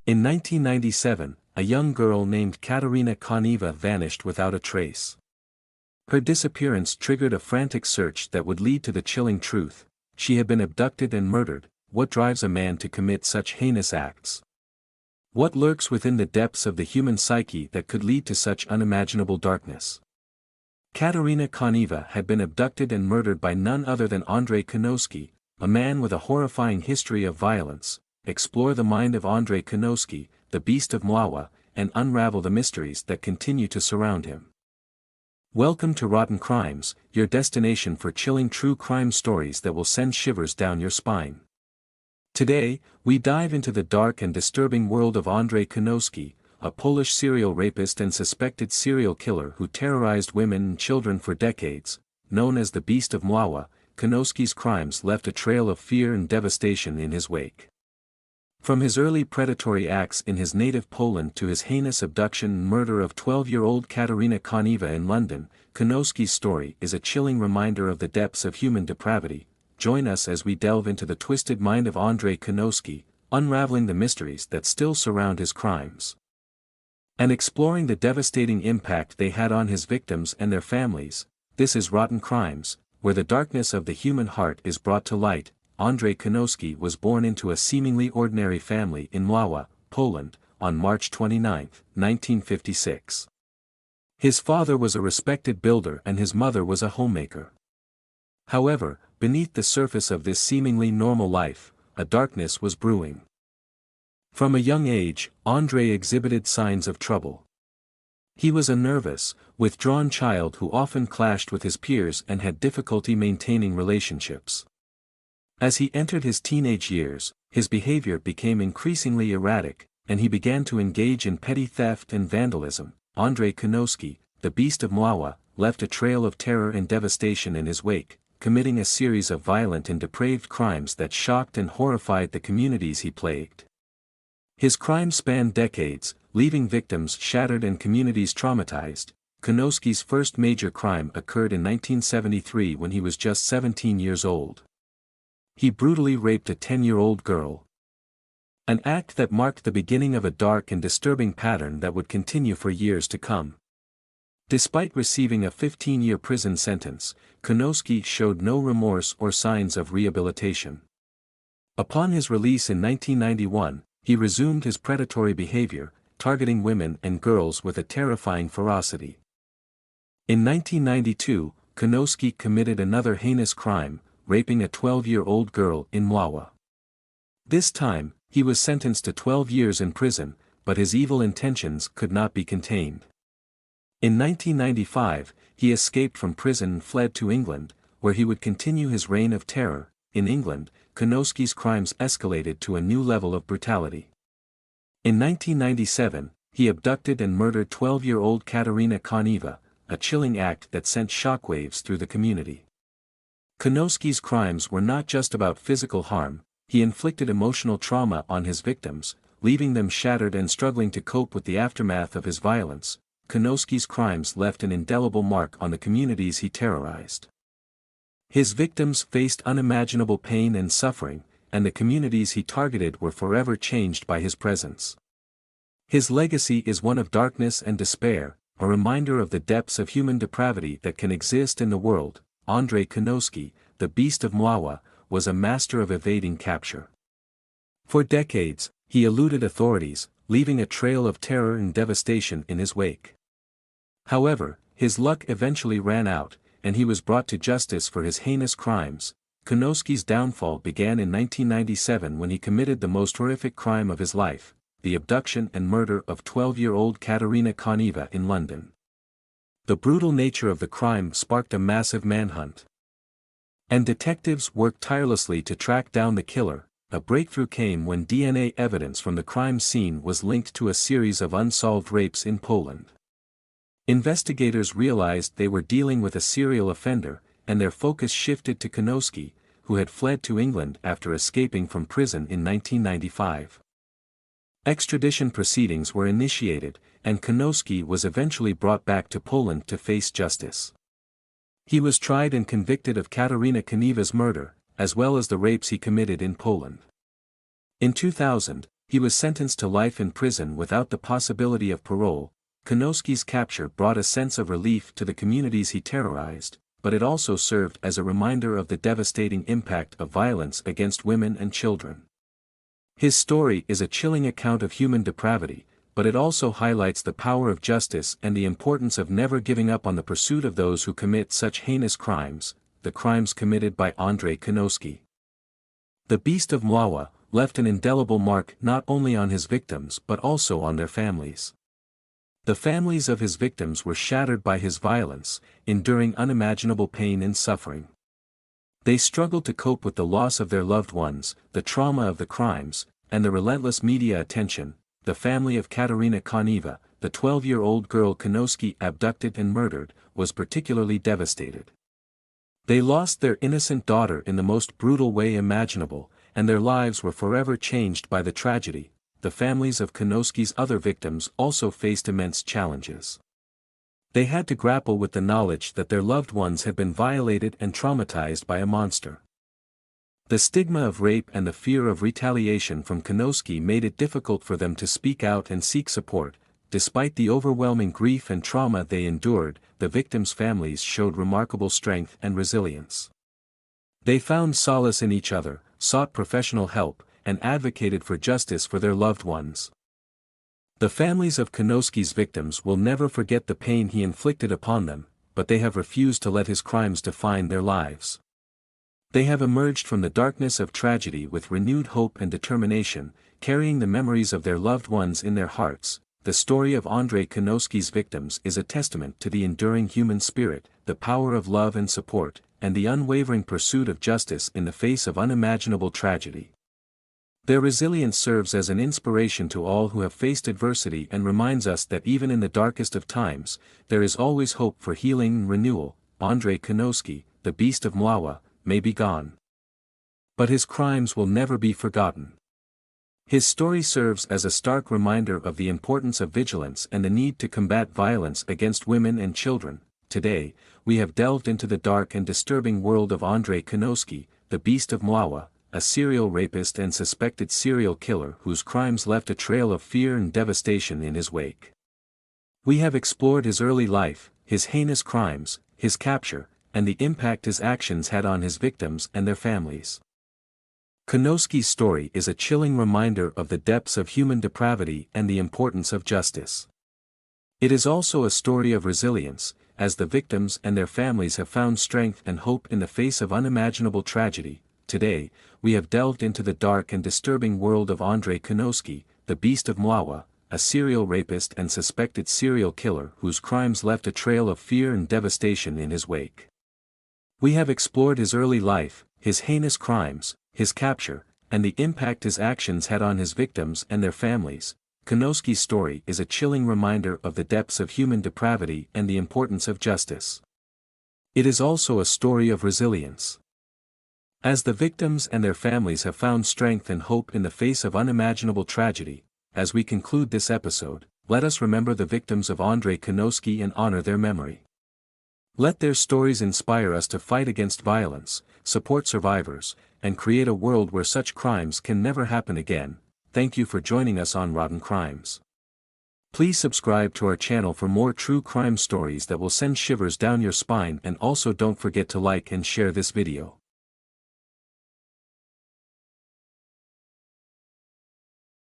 In 1997, a young girl named Katerina Koneva vanished without a trace. Her disappearance triggered a frantic search that would lead to the chilling truth: she had been abducted and murdered. What drives a man to commit such heinous acts? What lurks within the depths of the human psyche that could lead to such unimaginable darkness? Katerina Koneva had been abducted and murdered by none other than Andrzej Kunowski, a man with a horrifying history of violence. Explore the mind of Andrzej Kunowski, the Beast of Mlawa, and unravel the mysteries that continue to surround him. Welcome to Rotten Crimes, your destination for chilling true crime stories that will send shivers down your spine. Today, we dive into the dark and disturbing world of Andrzej Kunowski, a Polish serial rapist and suspected serial killer who terrorized women and children for decades. Known as the Beast of Mlawa, Kunowski's crimes left a trail of fear and devastation in his wake. From his early predatory acts in his native Poland to his heinous abduction and murder of 12-year-old Katerina Koneva in London, Kunowski's story is a chilling reminder of the depths of human depravity. Join us as we delve into the twisted mind of Andrzej Kunowski, unraveling the mysteries that still surround his crimes, and exploring the devastating impact they had on his victims and their families. This is Rotten Crimes, where the darkness of the human heart is brought to light. Andrzej Kunowski was born into a seemingly ordinary family in Mlawa, Poland, on March 29, 1956. His father was a respected builder and his mother was a homemaker. However, beneath the surface of this seemingly normal life, a darkness was brewing. From a young age, Andrzej exhibited signs of trouble. He was a nervous, withdrawn child who often clashed with his peers and had difficulty maintaining relationships. As he entered his teenage years, his behavior became increasingly erratic, and he began to engage in petty theft and vandalism. Andrzej Kunowski, the Beast of Mlawa, left a trail of terror and devastation in his wake, committing a series of violent and depraved crimes that shocked and horrified the communities he plagued. His crimes spanned decades, leaving victims shattered and communities traumatized. Kunowski's first major crime occurred in 1973 when he was just 17 years old. He brutally raped a 10-year-old girl. An act that marked the beginning of a dark and disturbing pattern that would continue for years to come. Despite receiving a 15-year prison sentence, Kunowski showed no remorse or signs of rehabilitation. Upon his release in 1991, he resumed his predatory behavior, targeting women and girls with a terrifying ferocity. In 1992, Kunowski committed another heinous crime, raping a 12-year-old girl in Mlawa. This time, he was sentenced to 12 years in prison, but his evil intentions could not be contained. In 1995, he escaped from prison and fled to England, where he would continue his reign of terror. In England, Kunowski's crimes escalated to a new level of brutality. In 1997, he abducted and murdered 12-year-old Katerina Koneva, a chilling act that sent shockwaves through the community. Kunowski's crimes were not just about physical harm, he inflicted emotional trauma on his victims, leaving them shattered and struggling to cope with the aftermath of his violence. Kunowski's crimes left an indelible mark on the communities he terrorized. His victims faced unimaginable pain and suffering, and the communities he targeted were forever changed by his presence. His legacy is one of darkness and despair, a reminder of the depths of human depravity that can exist in the world. Andrzej Kunowski, the Beast of Mlawa, was a master of evading capture. For decades, he eluded authorities, leaving a trail of terror and devastation in his wake. However, his luck eventually ran out, and he was brought to justice for his heinous crimes. Kunowski's downfall began in 1997 when he committed the most horrific crime of his life, the abduction and murder of 12-year-old Katerina Koneva in London. The brutal nature of the crime sparked a massive manhunt, and detectives worked tirelessly to track down the killer. A breakthrough came when DNA evidence from the crime scene was linked to a series of unsolved rapes in Poland. Investigators realized they were dealing with a serial offender, and their focus shifted to Kunowski, who had fled to England after escaping from prison in 1995. Extradition proceedings were initiated, and Kunowski was eventually brought back to Poland to face justice. He was tried and convicted of Katerina Koneva's murder, as well as the rapes he committed in Poland. In 2000, He was sentenced to life in prison without the possibility of parole. Kunowski's capture brought a sense of relief to the communities he terrorized, but it also served as a reminder of the devastating impact of violence against women and children. His story is a chilling account of human depravity, but it also highlights the power of justice and the importance of never giving up on the pursuit of those who commit such heinous crimes, the crimes committed by Andrzej Kunowski. The Beast of Mlawa left an indelible mark not only on his victims but also on their families. The families of his victims were shattered by his violence, enduring unimaginable pain and suffering. They struggled to cope with the loss of their loved ones, the trauma of the crimes, and the relentless media attention. The family of Katerina Koneva, the 12-year-old girl Kunowski abducted and murdered, was particularly devastated. They lost their innocent daughter in the most brutal way imaginable, and their lives were forever changed by the tragedy. The families of Kunowski's other victims also faced immense challenges. They had to grapple with the knowledge that their loved ones had been violated and traumatized by a monster. The stigma of rape and the fear of retaliation from Kunowski made it difficult for them to speak out and seek support. Despite the overwhelming grief and trauma they endured, the victims' families showed remarkable strength and resilience. They found solace in each other, sought professional help, and advocated for justice for their loved ones. The families of Kunowski's victims will never forget the pain he inflicted upon them, but they have refused to let his crimes define their lives. They have emerged from the darkness of tragedy with renewed hope and determination, carrying the memories of their loved ones in their hearts. The story of Andrzej Kunowski's victims is a testament to the enduring human spirit, the power of love and support, and the unwavering pursuit of justice in the face of unimaginable tragedy. Their resilience serves as an inspiration to all who have faced adversity and reminds us that even in the darkest of times, there is always hope for healing and renewal. Andrzej Kunowski, the Beast of Mlawa, may be gone, but his crimes will never be forgotten. His story serves as a stark reminder of the importance of vigilance and the need to combat violence against women and children. Today, we have delved into the dark and disturbing world of Andrzej Kunowski, the Beast of Mlawa, a serial rapist and suspected serial killer whose crimes left a trail of fear and devastation in his wake. We have explored his early life, his heinous crimes, his capture, and the impact his actions had on his victims and their families. Kunowski's story is a chilling reminder of the depths of human depravity and the importance of justice. It is also a story of resilience, as the victims and their families have found strength and hope in the face of unimaginable tragedy. Today, we have delved into the dark and disturbing world of Andrzej Kunowski, the Beast of Mlawa, a serial rapist and suspected serial killer whose crimes left a trail of fear and devastation in his wake. We have explored his early life, his heinous crimes, his capture, and the impact his actions had on his victims and their families. Kunowski's story is a chilling reminder of the depths of human depravity and the importance of justice. It is also a story of resilience. As the victims and their families have found strength and hope in the face of unimaginable tragedy, as we conclude this episode, let us remember the victims of Andrzej Kunowski and honor their memory. Let their stories inspire us to fight against violence, support survivors, and create a world where such crimes can never happen again. Thank you for joining us on Rotten Crimes. Please subscribe to our channel for more true crime stories that will send shivers down your spine, and also don't forget to like and share this video.